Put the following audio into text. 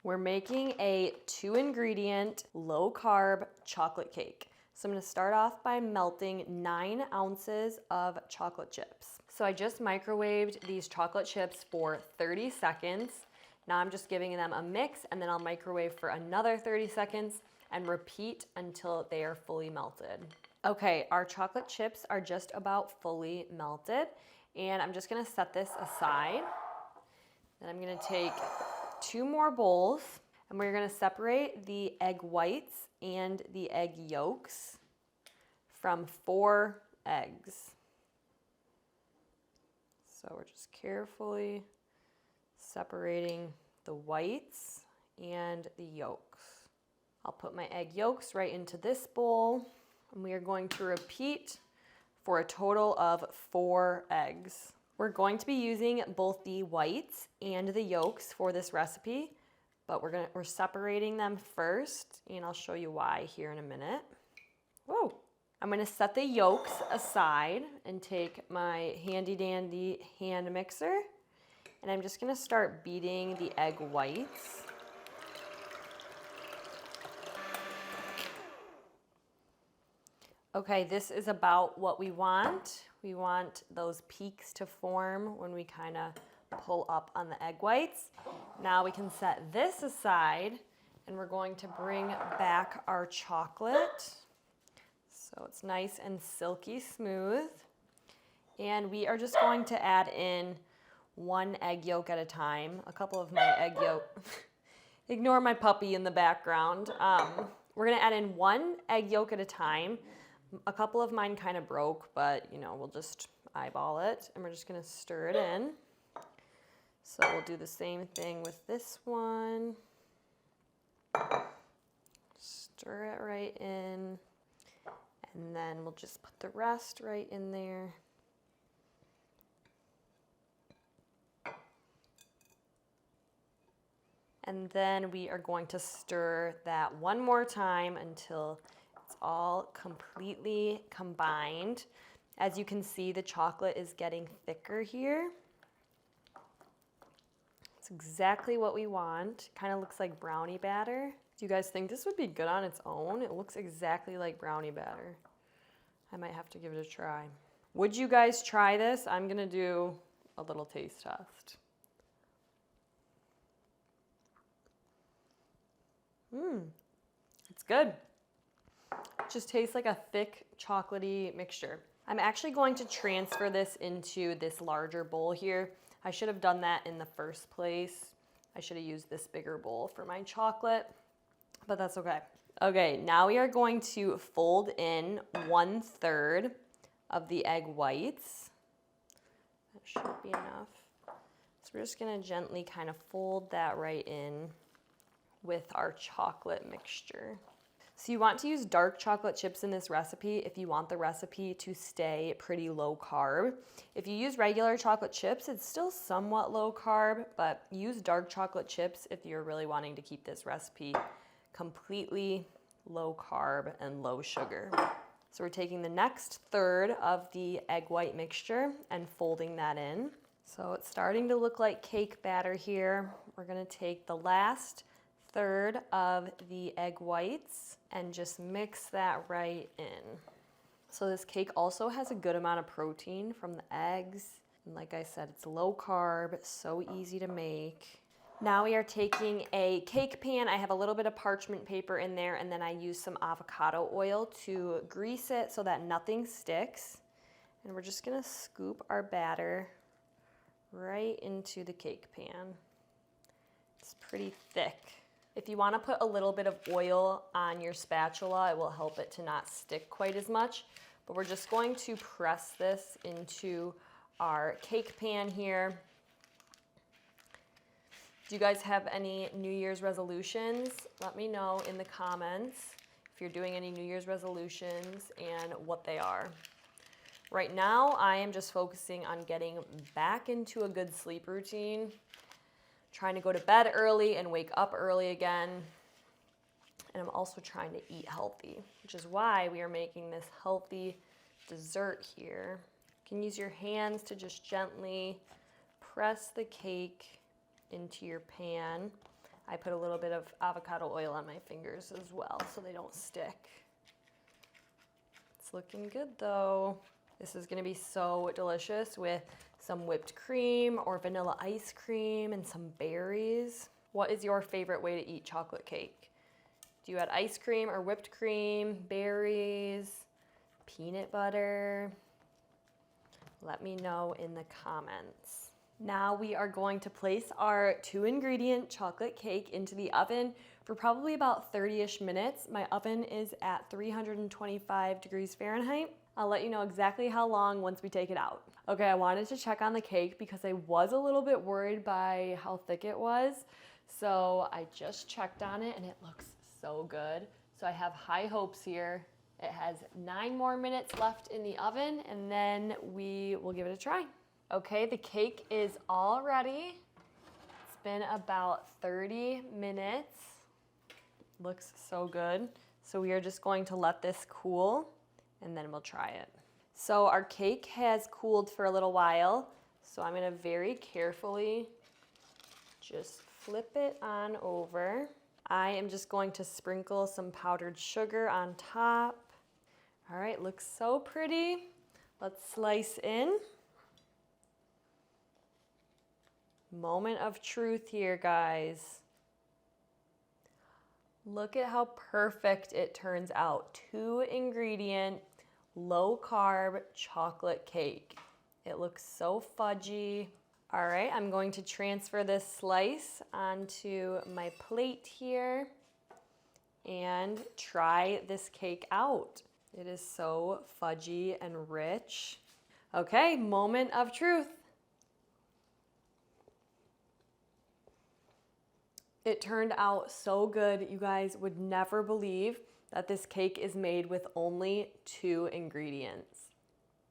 We're making a 2-ingredient, low-carb chocolate cake. So I'm gonna start off by melting 9 ounces of chocolate chips. So I just microwaved these chocolate chips for 30 seconds. Now I'm just giving them a mix, and then I'll microwave for another 30 seconds and repeat until they are fully melted. Okay, our chocolate chips are just about fully melted, and I'm just gonna set this aside. Then I'm gonna take 2 more bowls, and we're gonna separate the egg whites and the egg yolks from 4 eggs. So we're just carefully separating the whites and the yolks. I'll put my egg yolks right into this bowl, and we are going to repeat for a total of 4 eggs. We're going to be using both the whites and the yolks for this recipe, but we're separating them first, and I'll show you why here in a minute. Whoa! I'm gonna set the yolks aside and take my handy dandy hand mixer, and I'm just gonna start beating the egg whites. Okay, this is about what we want. We want those peaks to form when we kind of pull up on the egg whites. Now we can set this aside, and we're going to bring back our chocolate. So it's nice and silky smooth. And we are just going to add in 1 egg yolk at a time. A couple of my egg yolk, ignore my puppy in the background. We're gonna add in 1 egg yolk at a time. A couple of mine kind of broke, but we'll just eyeball it, and we're just gonna stir it in. So we'll do the same thing with this one. Stir it right in, and then we'll just put the rest right in there. And then we are going to stir that one more time until it's all completely combined. As you can see, the chocolate is getting thicker here. It's exactly what we want. Kind of looks like brownie batter. Do you guys think this would be good on its own? It looks exactly like brownie batter. I might have to give it a try. Would you guys try this? I'm gonna do a little taste test. It's good. It just tastes like a thick chocolatey mixture. I'm actually going to transfer this into this larger bowl here. I should have done that in the first place. I should have used this bigger bowl for my chocolate, but that's okay. Okay, now we are going to fold in 1/3 of the egg whites. That should be enough. So we're just gonna gently kind of fold that right in with our chocolate mixture. So you want to use dark chocolate chips in this recipe if you want the recipe to stay pretty low carb. If you use regular chocolate chips, it's still somewhat low carb, but use dark chocolate chips if you're really wanting to keep this recipe completely low carb and low sugar. So we're taking the next 1/3 of the egg white mixture and folding that in. So it's starting to look like cake batter here. We're gonna take the last 1/3 of the egg whites and just mix that right in. So this cake also has a good amount of protein from the eggs. And like I said, it's low carb, so easy to make. Now we are taking a cake pan. I have a little bit of parchment paper in there, and then I use some avocado oil to grease it so that nothing sticks. And we're just gonna scoop our batter right into the cake pan. It's pretty thick. If you want to put a little bit of oil on your spatula, it will help it to not stick quite as much. But we're just going to press this into our cake pan here. Do you guys have any New Year's resolutions? Let me know in the comments if you're doing any New Year's resolutions and what they are. Right now, I am just focusing on getting back into a good sleep routine, trying to go to bed early and wake up early again. And I'm also trying to eat healthy, which is why we are making this healthy dessert here. You can use your hands to just gently press the cake into your pan. I put a little bit of avocado oil on my fingers as well so they don't stick. It's looking good though. This is gonna be so delicious with some whipped cream or vanilla ice cream and some berries. What is your favorite way to eat chocolate cake? Do you add ice cream or whipped cream, berries, peanut butter? Let me know in the comments. Now we are going to place our 2-ingredient chocolate cake into the oven for probably about 30-ish minutes. My oven is at 325 degrees Fahrenheit. I'll let you know exactly how long once we take it out. Okay, I wanted to check on the cake because I was a little bit worried by how thick it was. So I just checked on it and it looks so good. So I have high hopes here. It has 9 more minutes left in the oven and then we will give it a try. Okay, the cake is all ready. It's been about 30 minutes. Looks so good. So we are just going to let this cool and then we'll try it. So our cake has cooled for a little while. So I'm gonna very carefully just flip it on over. I am just going to sprinkle some powdered sugar on top. All right, looks so pretty. Let's slice in. Moment of truth here, guys. Look at how perfect it turns out. 2-ingredient, low-carb chocolate cake. It looks so fudgy. All right, I'm going to transfer this slice onto my plate here and try this cake out. It is so fudgy and rich. Okay, moment of truth. It turned out so good. You guys would never believe that this cake is made with only 2 ingredients.